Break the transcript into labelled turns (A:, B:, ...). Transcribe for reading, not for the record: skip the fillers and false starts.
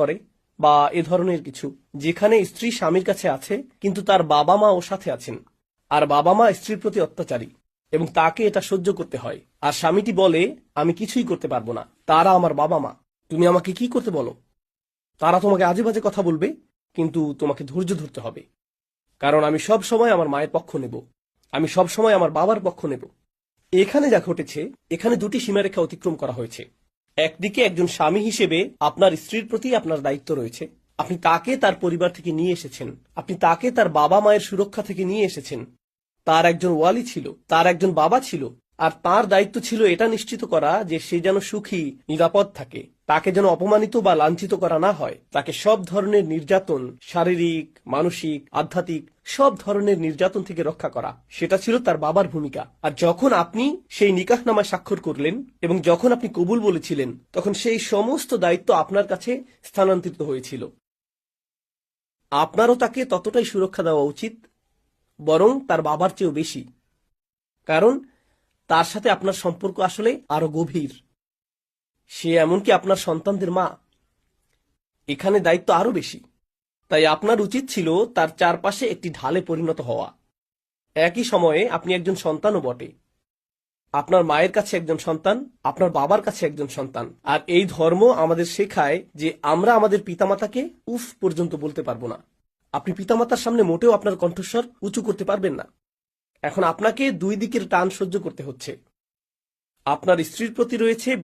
A: করে বা এ ধরনের কিছু, যেখানে স্ত্রী স্বামীর কাছে আছে কিন্তু তার বাবা মা ওর সাথে আছেন, আর বাবা মা স্ত্রীর প্রতি অত্যাচারী এবং তাকে এটা সহ্য করতে হয়, আর স্বামীটি বলে আমি কিছুই করতে পারবো না, তারা আমার বাবা মা, তুমি আমাকে কি করতে বলো। তারা তোমাকে আজে বাজে কথা বলবে, কিন্তু তোমাকে ধৈর্য ধরতে হবে, কারণ আমি সব সময় আমার মায়ের পক্ষ নেব, আমি সব সময় আমার বাবার পক্ষ নেব। এখানে যা ঘটেছে, এখানে দুটি সীমারেখা অতিক্রম করা হয়েছে। একদিকে একজন স্বামী হিসেবে আপনার স্ত্রীর প্রতি আপনার দায়িত্ব রয়েছে, আপনি তাকে তার পরিবার থেকে নিয়ে এসেছেন, আপনি তাকে তার বাবা মায়ের সুরক্ষা থেকে নিয়ে এসেছেন। তার একজন ওয়ালি ছিল, তার একজন বাবা ছিল, আর তার দায়িত্ব ছিল এটা নিশ্চিত করা যে সে যেন সুখী নিরাপদ থাকে, তাকে যেন অপমানিত বা লাঞ্ছিত করা না হয়, তাকে সব ধরনের নির্যাতন, শারীরিক, মানসিক, আধ্যাত্মিক সব ধরনের নির্যাতন থেকে রক্ষা করা, সেটা ছিল তার বাবার ভূমিকা। আর যখন আপনি সেই নিকাহনামায় স্বাক্ষর করলেন এবং যখন আপনি কবুল বলেছিলেন, তখন সেই সমস্ত দায়িত্ব আপনার কাছে স্থানান্তরিত হয়েছিল। আপনারও তাকে ততটাই সুরক্ষা দেওয়া উচিত, বরং তার বাবার চেয়েও বেশি, কারণ তার সাথে আপনার সম্পর্ক আসলে আরো গভীর। সে এমনকি আপনার সন্তানদের মা। এখানে দায়িত্ব আরো বেশি। তাই আপনার উচিত ছিল তার চারপাশে একটি ঢালে পরিণত হওয়া। একই সময়ে আপনি একজন সন্তানও বটে। আপনার মায়ের কাছে একজন সন্তান, আপনার বাবার কাছে একজন সন্তান। আর এই ধর্ম আমাদের শেখায় যে আমরা আমাদের পিতামাতাকে উফ পর্যন্ত বলতে পারবো না। আপনি পিতামাতার সামনে মোটেও আপনার কণ্ঠস্বর উঁচু করতে পারবেন না। এখন আপনাকে দুই দিকের টান সহ্য করতে হচ্ছে। আপনার স্ত্রীর প্রতি রয়েছে